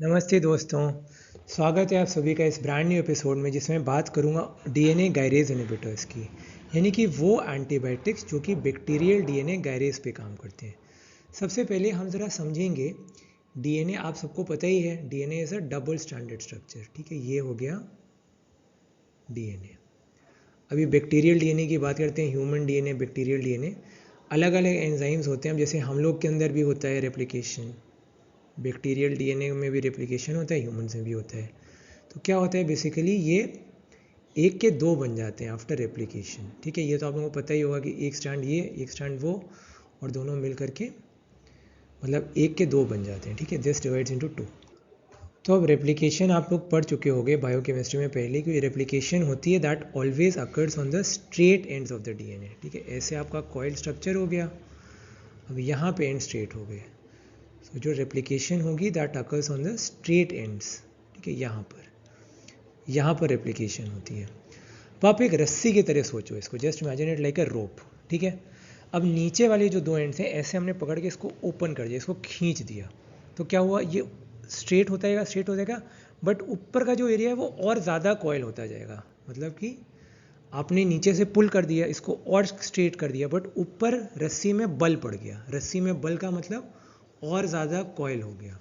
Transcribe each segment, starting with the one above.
नमस्ते दोस्तों। स्वागत है आप सभी का इस ब्रांड न्यू एपिसोड में जिसमें बात करूंगा डीएनए गायरेज इनहिबिटर्स की, यानी कि वो एंटीबायोटिक्स जो कि बैक्टीरियल डीएनए गायरेज पे काम करते हैं। सबसे पहले हम ज़रा समझेंगे डीएनए। आप सबको पता ही है DNA is a double standard structure. ठीक है, ये हो गया डीएनए। अभी बैक्टीरियल डीएनए की बात करते हैं, ह्यूमन डीएनए, बैक्टीरियल डीएनए। अलग अलग एंजाइम्स होते हैं। अब जैसे हम लोग के अंदर भी होता है रेप्लिकेशन, बैक्टीरियल डीएनए में भी रेप्लिकेशन होता है, ह्यूमन में भी होता है। तो क्या होता है बेसिकली, ये एक के दो बन जाते हैं आफ्टर रेप्लिकेशन। ठीक है, ये तो आप लोगों को पता ही होगा कि एक स्टैंड ये, एक स्टैंड वो, और दोनों मिल करके मतलब एक के दो बन जाते हैं। ठीक है, दिस डिवाइड्स इनटू टू। तो अब रेप्लिकेशन आप लोग पढ़ चुके होंगे बायोकेमिस्ट्री में पहले कि रेप्लिकेशन होती है that always occurs on the straight ends of the DNA. ठीक है, ऐसे आपका कॉइल स्ट्रक्चर हो गया, अब यहाँ पे एंड स्ट्रेट हो गए। तो जो रेप्लिकेशन होगी that occurs on the straight ends. ठीक है, यहाँ पर रेप्लिकेशन होती है। तो आप एक रस्सी की तरह सोचो इसको, just imagine it like a rope. ठीक है, अब नीचे वाले जो दो एंड्स हैं ऐसे हमने पकड़ के इसको ओपन कर दिया, इसको खींच दिया, तो क्या हुआ, ये स्ट्रेट होता जाएगा, स्ट्रेट हो जाएगा, बट ऊपर का जो एरिया है वो और ज़्यादा कॉयल होता जाएगा। मतलब कि आपने नीचे से पुल कर दिया, इसको और स्ट्रेट कर दिया, बट ऊपर रस्सी में बल पड़ गया। रस्सी में बल का मतलब और ज़्यादा कॉयल हो गया।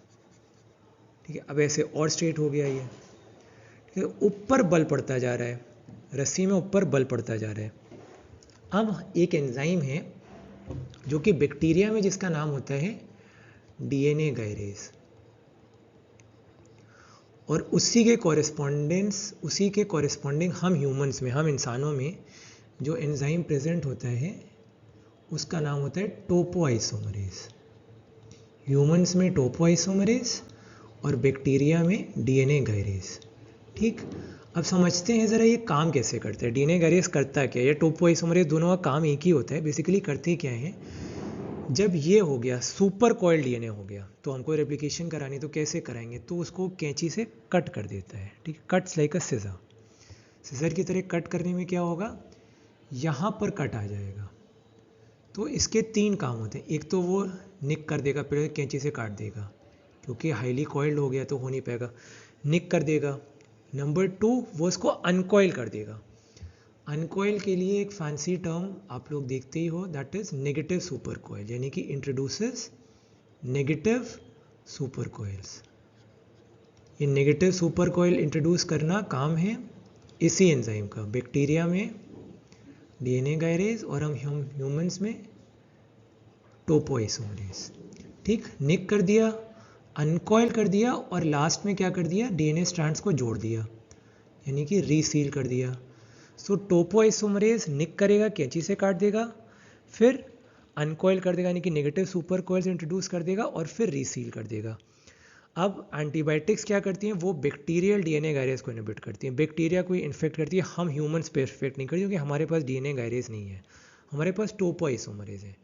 ठीक है, अब ऐसे और स्ट्रेट हो गया ये। ठीक है, ऊपर बल पड़ता जा रहा है, रस्सी में ऊपर बल पड़ता जा रहा है। अब एक एंजाइम है जो कि बैक्टीरिया में जिसका नाम होता है डीएनए गायरेज, और उसी के कॉरेस्पॉन्डिंग हम ह्यूमंस में, हम इंसानों में जो एंजाइम प्रेजेंट होता है उसका नाम होता है टोपोआइसोमरेज। ह्यूमंस में टोपोआइसोमरेज और बैक्टीरिया में डीएनए गायरेज। ठीक, अब समझते हैं ज़रा ये काम कैसे करते हैं, डीएनए गायरेज करता क्या है, या टोपोआइसोमरेज, दोनों का काम एक ही होता है। बेसिकली करते क्या है, जब ये हो गया सुपर कॉइल डीएनए हो गया तो हमको रेप्लिकेशन करानी, तो कैसे कराएंगे, तो उसको कैंची से कट कर देता है। ठीक, cuts like a scissor. Scissor की तरह कट करने में क्या होगा, यहाँ पर कट आ जाएगा। तो इसके तीन काम होते हैं, एक तो वो निक कर देगा, फिर कैंची से काट देगा, क्योंकि हाईली कॉइल्ड हो गया तो हो नहीं पाएगा, निक कर देगा। नंबर टू, वो इसको अनकॉइल कर देगा। अनकॉइल के लिए एक फैंसी टर्म आप लोग देखते ही हो, that is negative super coil, यानी कि इंट्रोड्यूसेस नेगेटिव सुपर कॉइल्स। ये नेगेटिव सुपर कॉइल इंट्रोड्यूस करना काम है इसी एंजाइम का, बैक्टीरिया में डीएनए गायरेज और हम ह्यूमंस में टोपोआइसोमरेज। ठीक, निक कर दिया, अनकॉइल कर दिया, और लास्ट में क्या कर दिया, डीएनए स्ट्रैंड्स को जोड़ दिया, यानी कि रीसील कर दिया। सो टोपोआइसोमरेज निक करेगा, कैंची से काट देगा, फिर अनकॉइल कर देगा, यानी कि नेगेटिव सुपर कॉइल्स इंट्रोड्यूस कर देगा, और फिर रीसील कर देगा। अब एंटीबायोटिक्स क्या करती हैं, वो बैक्टीरियल डीएनए गायरेज को इनहिबिट करती हैं। बैक्टीरिया को इन्फेक्ट करती है, हम ह्यूमंस पे इन्फेक्ट नहीं करती, क्योंकि हमारे पास डीएनए गायरेज नहीं है, हमारे पास टोपोआइसोमरेज है।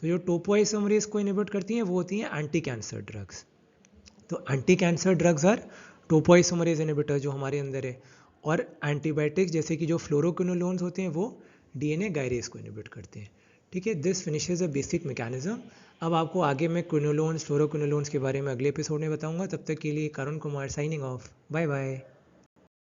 तो जो टोपोआइसोमरेज को इनहिबिट करती हैं वो होती हैं एंटी कैंसर ड्रग्स। तो anti cancer drugs are topoisomerase inhibitor जो हमारे अंदर है, और एंटीबायोटिक्स जैसे कि जो फ्लोरोक्विनोलोन्स होते हैं वो डीएनए गायरेज को इनहिबिट करते हैं। ठीक है, this finishes a basic mechanism. अब आपको आगे मैं क्विनोलोन्स, फ्लोरोक्विनोलोन्स के बारे में अगले एपिसोड में बताऊंगा। तब तक के लिए Karun Kumar signing off, bye bye.